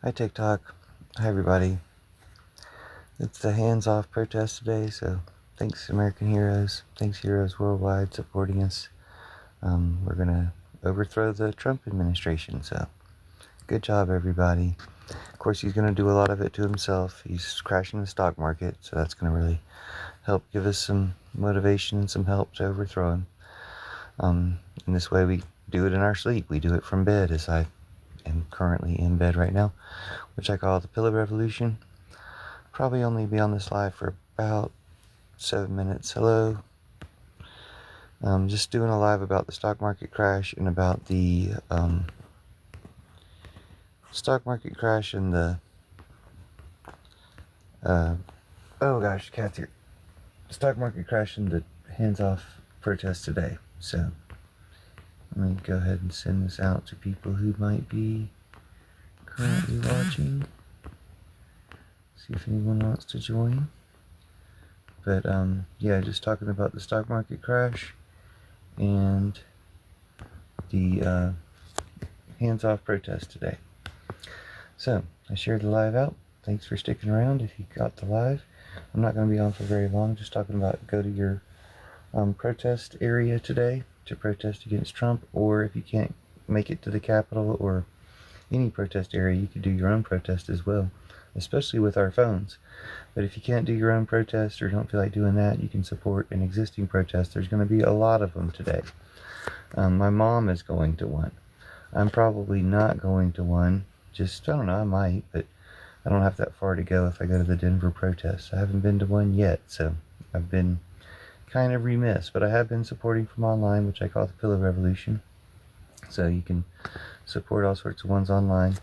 Hi TikTok. Hi everybody. It's the hands-off protest today, so thanks American heroes. Thanks heroes worldwide supporting us. We're gonna overthrow the Trump administration, so good job everybody. Of course he's gonna do a lot of it to himself. He's crashing the stock market, so that's gonna really help give us some motivation and some help to overthrow him. In this way we do it in our sleep. We do it from bed, as I am currently in bed right now, which I call the Pillow Revolution. Probably only be on this live for about 7 minutes. Hello. Just doing a live about the stock market crash and about the stock market crash and the oh gosh, cat's here. Stock market crash and the hands-off protest today. So let me go ahead and send this out to people who might be currently watching. See if anyone wants to join. But yeah, just talking about the stock market crash and the hands-off protest today. So I shared the live out. Thanks for sticking around if you got the live. I'm not going to be on for very long, just talking about go to your protest area today to protest against Trump, or if you can't make it to the Capitol or any protest area, you could do your own protest as well, especially with our phones. But if you can't do your own protest or don't feel like doing that, you can support an existing protest. There's going to be a lot of them today. My mom is going to one. I'm probably not going to one. Just, I don't know, I might, but I don't have that far to go if I go to the Denver protest. I haven't been to one yet, so I've been kind of remiss, but I have been supporting from online, which I call the Pillow Revolution. So you can support all sorts of ones online.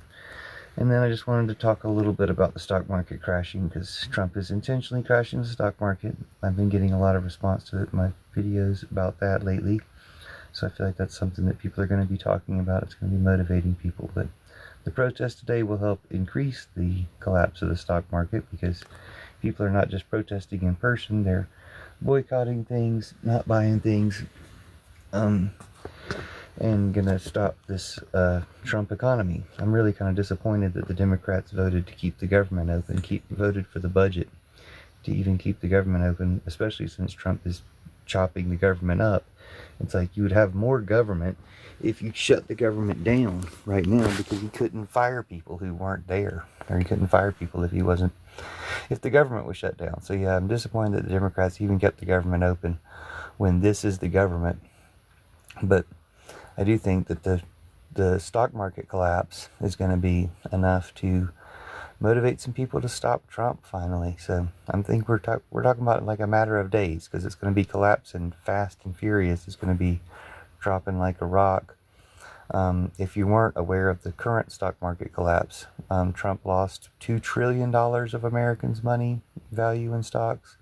And then I just wanted to talk a little bit about the stock market crashing, because Trump is intentionally crashing the stock market. I've been getting a lot of response to my videos about that lately. So I feel like that's something that people are going to be talking about. It's going to be motivating people. But the protest today will help increase the collapse of the stock market, because people are not just protesting in person, they're boycotting things, not buying things, and gonna stop this Trump economy. I'm really kind of disappointed that the Democrats voted to keep the government open, voted for the budget to even keep the government open, especially since Trump is chopping the government up. It's like you would have more government if you shut the government down right now, because he couldn't fire people who weren't there, or he couldn't fire people if the government was shut down. So yeah, I'm disappointed that the Democrats even kept the government open when this is the government. But I do think that the stock market collapse is going to be enough to motivate some people to stop Trump finally. So I think we're talking about like a matter of days, because it's going to be collapsing fast and furious. It's going to be dropping like a rock. If you weren't aware of the current stock market collapse, Trump lost $2 trillion of Americans' money value in stocks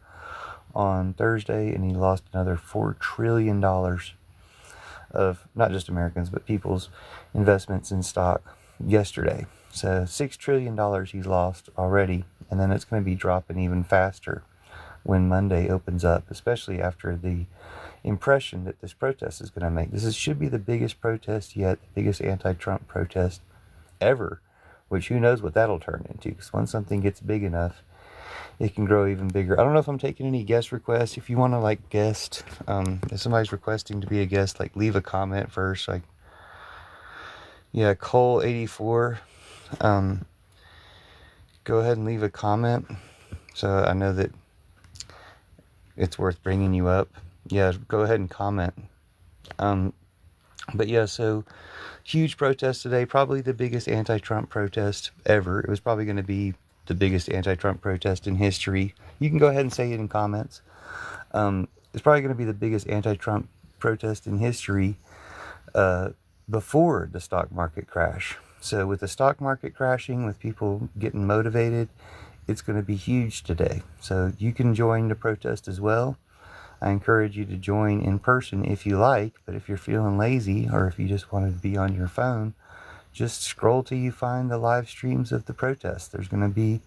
on Thursday, and he lost another $4 trillion of not just Americans, but people's investments in stock yesterday. So $6 trillion he's lost already, and then it's going to be dropping even faster when Monday opens up, especially after the impression that this protest is going to make. Should be the biggest protest yet, the biggest anti-Trump protest ever, which who knows what that'll turn into, because once something gets big enough, it can grow even bigger. I don't know if I'm taking any guest requests. If you want to like guest, if somebody's requesting to be a guest, like leave a comment first. Like, yeah, Cole84, go ahead and leave a comment so I know that it's worth bringing you up. Yeah, go ahead and comment. But yeah, so huge protest today, probably the biggest anti-Trump protest ever. It was probably going to be the biggest anti-Trump protest in history. You can go ahead and say it in comments. It's probably going to be the biggest anti-Trump protest in history before the stock market crash. So with the stock market crashing, with people getting motivated, it's going to be huge today. So you can join the protest as well. I encourage you to join in person if you like, but if you're feeling lazy, or if you just want to be on your phone, just scroll till you find the live streams of the protest. There's going to be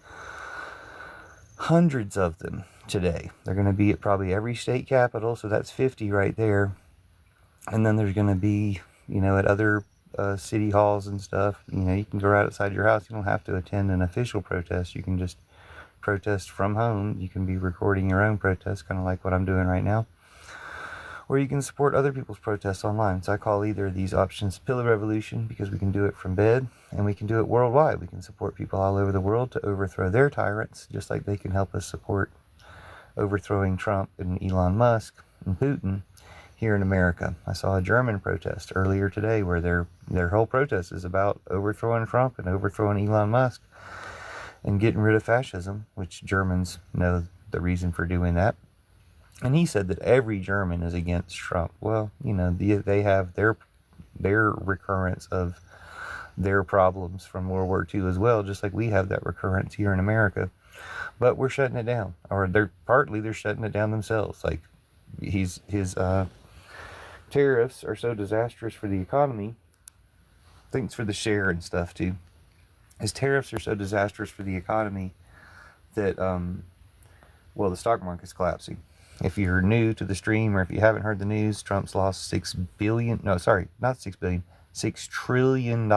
hundreds of them today. They're going to be at probably every state capital, so that's 50 right there. And then there's going to be, at other city halls and stuff. You know, you can go right outside your house. You don't have to attend an official protest. You can just protest from home. You can be recording your own protests, kind of like what I'm doing right now. Or you can support other people's protests online. So I call either of these options Pillow Revolution, because we can do it from bed, and we can do it worldwide. We can support people all over the world to overthrow their tyrants, just like they can help us support overthrowing Trump and Elon Musk and Putin here in America. I saw a German protest earlier today where their whole protest is about overthrowing Trump and overthrowing Elon Musk and getting rid of fascism, which Germans know the reason for doing that. And he said that every German is against Trump. Well, you know, they have their recurrence of their problems from World War II as well, just like we have that recurrence here in America. But we're shutting it down, or they're shutting it down themselves. Like his tariffs are so disastrous for the economy. Thanks for the share and stuff too. His tariffs are so disastrous for the economy that the stock market's collapsing. If you're new to the stream, or if you haven't heard the news, Trump's lost $6 trillion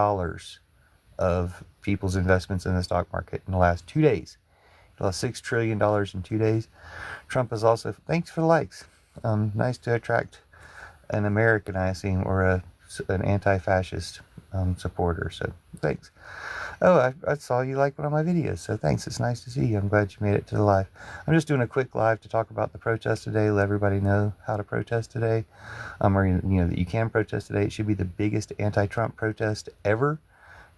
of people's investments in the stock market in the last 2 days. He lost $6 trillion in 2 days. Trump is also, thanks for the likes. Nice to attract an American, I assume, or an anti-fascist supporter. So thanks. Oh, I saw you like one of my videos, so thanks. It's nice to see you. I'm glad you made it to the live. I'm just doing a quick live to talk about the protest today, let everybody know how to protest today, or you know that you can protest today. It should be the biggest anti-Trump protest ever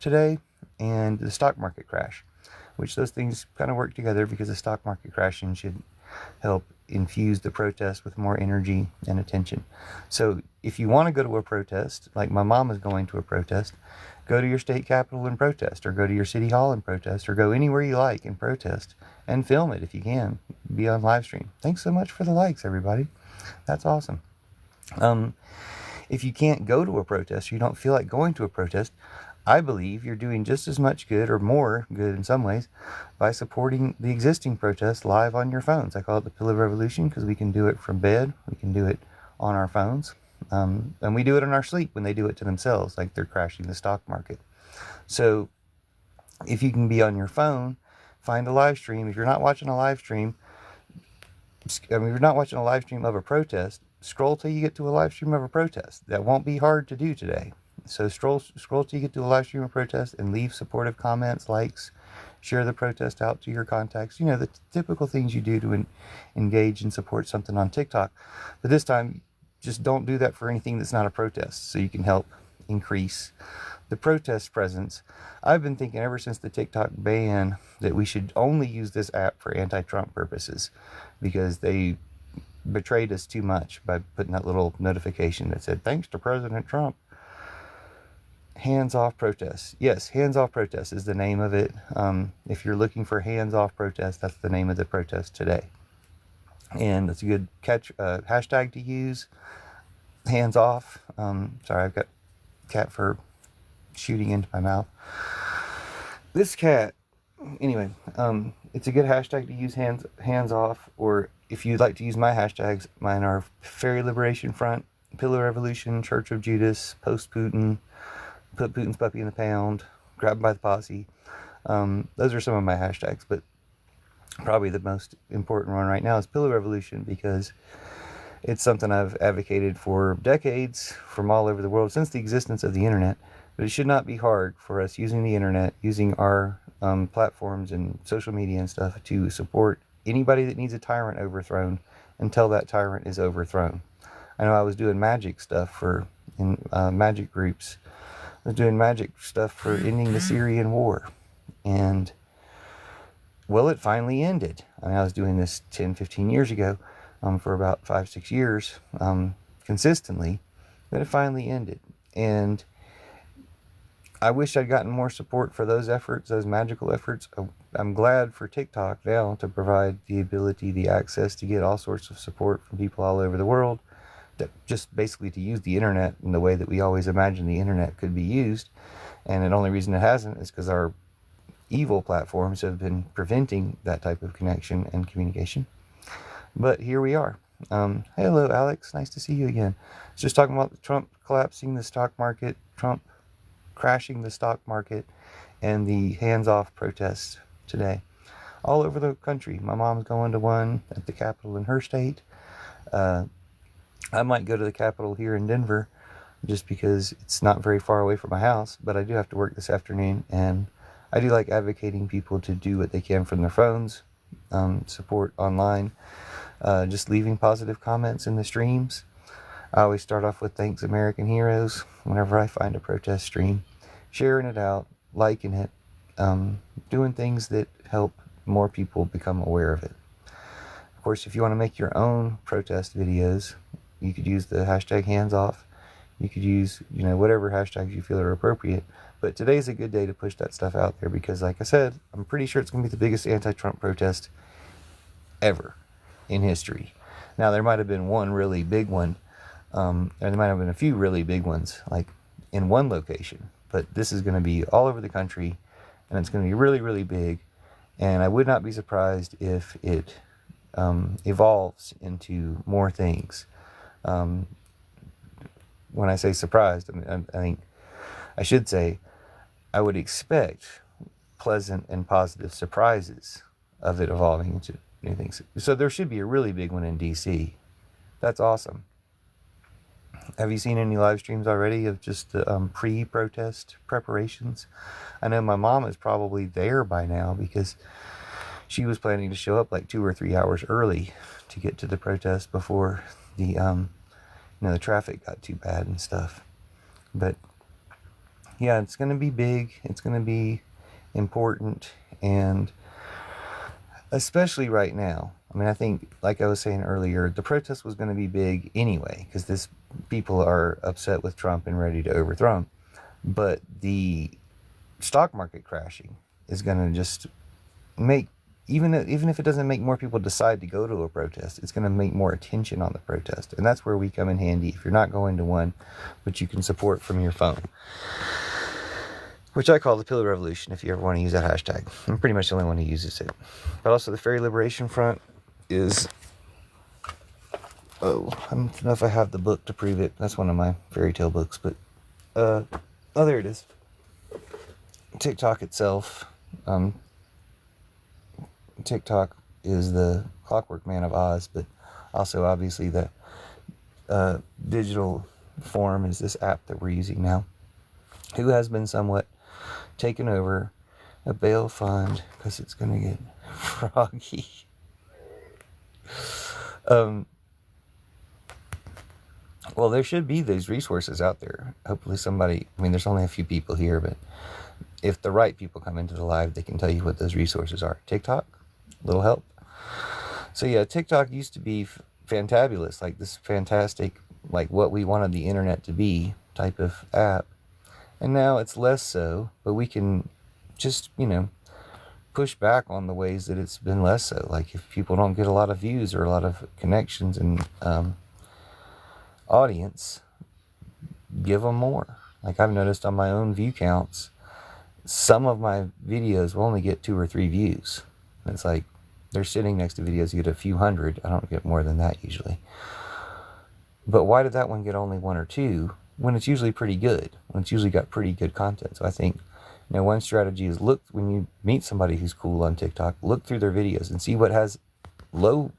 today, and the stock market crash, which those things kind of work together, because the stock market crashing should help infuse the protest with more energy and attention. So if you want to go to a protest, like my mom is going to a protest, go to your state capitol and protest, or go to your city hall and protest, or go anywhere you like and protest, and film it if you can. Be on live stream. Thanks so much for the likes, everybody. That's awesome. If you can't go to a protest, or you don't feel like going to a protest, I believe you're doing just as much good, or more good in some ways, by supporting the existing protests live on your phones. I call it the Pillow Revolution because we can do it from bed. We can do it on our phones. And we do it in our sleep when they do it to themselves, like they're crashing the stock market. So if you can be on your phone, find a live stream. If you're not watching a live stream, if you're not watching a live stream of a protest, scroll till you get to a live stream of a protest. That won't be hard to do today. So scroll till you get to a live stream of protest, and leave supportive comments, likes, share the protest out to your contacts. You know, the typical things you do to engage and support something on TikTok. But this time, just don't do that for anything that's not a protest, so you can help increase the protest presence. I've been thinking ever since the TikTok ban that we should only use this app for anti-Trump purposes, because they betrayed us too much by putting that little notification that said, thanks to President Trump. Hands off protests. Yes, hands off protests is the name of it. If you're looking for hands off protests, that's the name of the protest today. And it's a good hashtag to use. Hands off. Sorry, I've got cat fur shooting into my mouth. This cat, anyway, it's a good hashtag to use, hands off. Or if you'd like to use my hashtags, mine are Fairy Liberation Front, Pillow Revolution, Church of Judas, Post Putin, Put Putin's Puppy in the Pound, Grabbed by the Posse. Those are some of my hashtags, but probably the most important one right now is Pillow Revolution, because it's something I've advocated for decades from all over the world, since the existence of the internet. But it should not be hard for us using the internet, using our platforms and social media and stuff, to support anybody that needs a tyrant overthrown until that tyrant is overthrown. I know I was doing magic stuff in magic groups. I was doing magic stuff for ending the Syrian war. And, well, it finally ended. I mean, I was doing this 10, 15 years ago for about 5-6 years consistently. But it finally ended. And I wish I'd gotten more support for those efforts, those magical efforts. I'm glad for TikTok now to provide the ability, the access to get all sorts of support from people all over the world. That just basically to use the internet in the way that we always imagined the internet could be used. And the only reason it hasn't is because our evil platforms have been preventing that type of connection and communication. But here we are. Hello, Alex. Nice to see you again. Just talking about Trump collapsing the stock market. Trump crashing the stock market and the hands-off protests today all over the country. My mom's going to one at the Capitol in her state. I might go to the Capitol here in Denver just because it's not very far away from my house, but I do have to work this afternoon, and I do like advocating people to do what they can from their phones, support online, just leaving positive comments in the streams. I always start off with thanks American heroes whenever I find a protest stream, sharing it out, liking it, doing things that help more people become aware of it. Of course, if you want to make your own protest videos, you could use the hashtag #handsoff. You could use, whatever hashtags you feel are appropriate. But today's a good day to push that stuff out there because, like I said, I'm pretty sure it's going to be the biggest anti-Trump protest ever in history. Now, there might have been one really big one, and there might have been a few really big ones, like in one location. But this is going to be all over the country, and it's going to be really, really big. And I would not be surprised if it evolves into more things. When I say surprised, I think I should say I would expect pleasant and positive surprises of it evolving into new things. So there should be a really big one in DC. That's awesome. Have you seen any live streams already of just the pre-protest preparations? I know my mom is probably there by now because she was planning to show up like 2 or 3 hours early to get to the protest before the the traffic got too bad and stuff. But yeah, it's going to be big. It's going to be important, and especially right now. I mean, I think, like I was saying earlier, the protest was going to be big anyway because people are upset with Trump and ready to overthrow him. But the stock market crashing is going to just make, even if it doesn't make more people decide to go to a protest, it's going to make more attention on the protest. And that's where we come in handy if you're not going to one, but you can support from your phone, which I call the Pillow Revolution if you ever want to use that hashtag. I'm pretty much the only one who uses it. But also the Fairy Liberation Front is, I don't know if I have the book to prove it. That's one of my fairy tale books, but there it is. TikTok itself, TikTok is the Clockwork Man of Oz, but also obviously the digital form is this app that we're using now, who has been somewhat taken over a bail fund because it's going to get froggy. Well, there should be these resources out there. Hopefully there's only a few people here, but if the right people come into the live, they can tell you what those resources are. TikTok, little help. So yeah, TikTok used to be fantabulous, like this fantastic, like what we wanted the internet to be type of app. And now it's less so, but we can just, push back on the ways that it's been less so. Like if people don't get a lot of views or a lot of connections and audience, give them more. Like I've noticed on my own view counts, some of my videos will only get 2 or 3 views. And it's like they're sitting next to videos you get a few hundred. I don't get more than that usually. But why did that one get only 1 or 2 when it's usually pretty good? When it's usually got pretty good content. So I think one strategy is when you meet somebody who's cool on TikTok, look through their videos and see what has low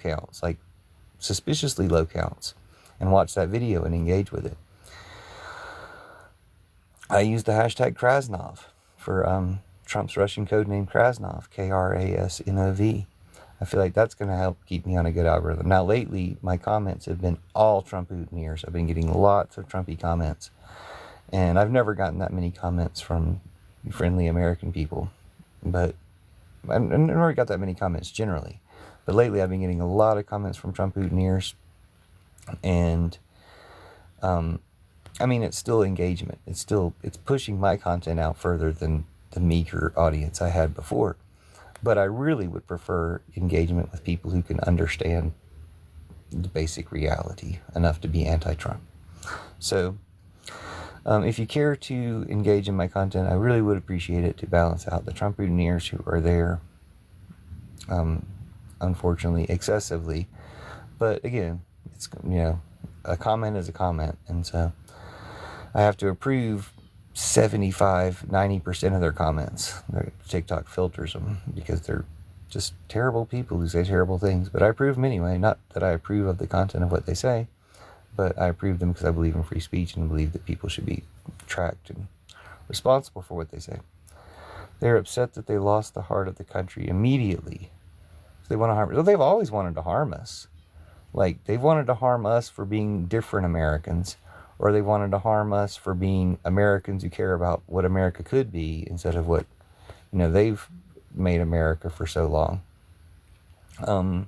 counts, like suspiciously low counts, and watch that video and engage with it. I use the hashtag Krasnov for Trump's Russian code name Krasnov, Krasnov. I feel like that's going to help keep me on a good algorithm. Now, lately, my comments have been all Trump-ootneers. I've been getting lots of Trumpy comments. And I've never gotten that many comments from friendly American people. But I've never got that many comments generally. But lately, I've been getting a lot of comments from Trump-ootneers. And, it's still engagement. It's pushing my content out further than the meager audience I had before. But I really would prefer engagement with people who can understand the basic reality enough to be anti-Trump. So, if you care to engage in my content, I really would appreciate it to balance out the Trump-ootneers who are there, unfortunately, excessively. But again, it's, a comment is a comment. And so I have to approve 75-90% of their comments. TikTok filters them because they're just terrible people who say terrible things, but I approve them anyway. Not that I approve of the content of what they say, but I approve them because I believe in free speech and believe that people should be tracked and responsible for what they say. They're upset that they lost the heart of the country immediately. So they want to harm us. Well, they've always wanted to harm us. Like, they've wanted to harm us for being different Americans, or they wanted to harm us for being Americans who care about what America could be instead of what, they've made America for so long. And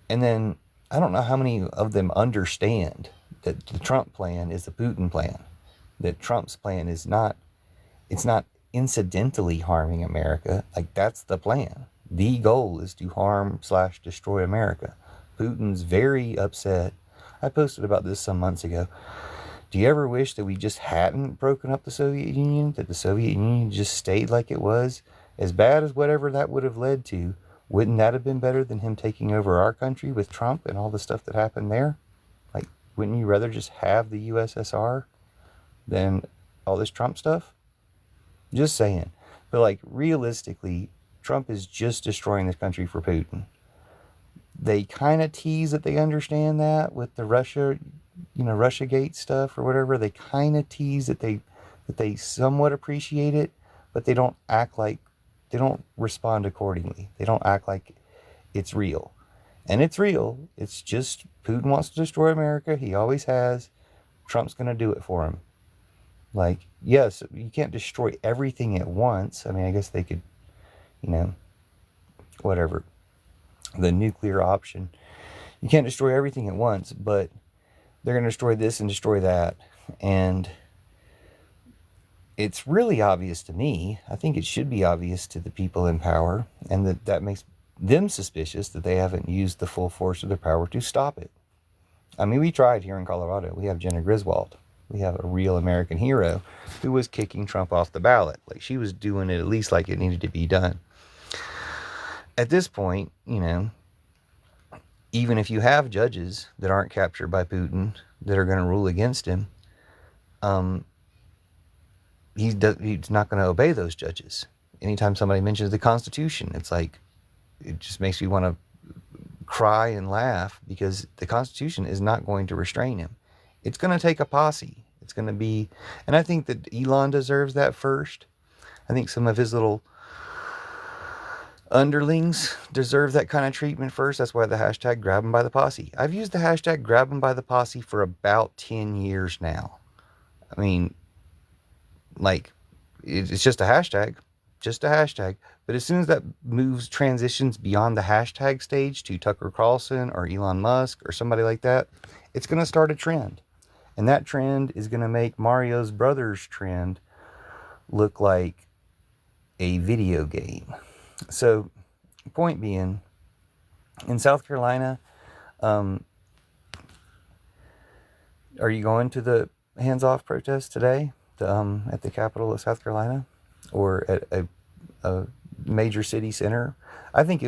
then I don't know how many of them understand that the Trump plan is the Putin plan. That Trump's plan is not, it's not incidentally harming America. Like, that's the plan. The goal is to harm/destroy America. Putin's very upset. I posted about this some months ago. Do you ever wish that we just hadn't broken up the Soviet Union? That the Soviet Union just stayed like it was? As bad as whatever that would have led to, wouldn't that have been better than him taking over our country with Trump and all the stuff that happened there? Like, wouldn't you rather just have the USSR than all this Trump stuff? Just saying. But, like, realistically, Trump is just destroying this country for Putin. They kind of tease that they understand that with the Russiagate stuff or whatever. They kind of tease that they somewhat appreciate it, but they don't act like, they don't respond accordingly. They don't act like it's real. And it's real. It's just Putin wants to destroy America. He always has. Trump's going to do it for him. Like, yes, you can't destroy everything at once. I mean, I guess they could, whatever. The nuclear option. You can't destroy everything at once, but they're going to destroy this and destroy that. And it's really obvious to me. I think it should be obvious to the people in power, and that makes them suspicious that they haven't used the full force of their power to stop it. I mean, we tried here in Colorado. We have Jenna Griswold. We have a real American hero who was kicking Trump off the ballot. Like, she was doing it at least like it needed to be done. At this point, even if you have judges that aren't captured by Putin that are going to rule against him, he's not going to obey those judges. Anytime somebody mentions the Constitution, it's like, it just makes me want to cry and laugh, because the Constitution is not going to restrain him. It's going to take a posse. It's going to be, and I think that Elon deserves that first. I think some of his little underlings deserve that kind of treatment first. That's why the hashtag grab 'em by the posse. I've used the hashtag grab 'em by the posse for about 10 years now. I mean, like, it's just a hashtag. But as soon as that transitions beyond the hashtag stage to Tucker Carlson or Elon Musk or somebody like that, it's going to start a trend. And that trend is going to make Mario's Brothers trend look like a video game. So, point being, in South Carolina, are you going to the hands-off protest today at the capital of South Carolina, or at a major city center? I think it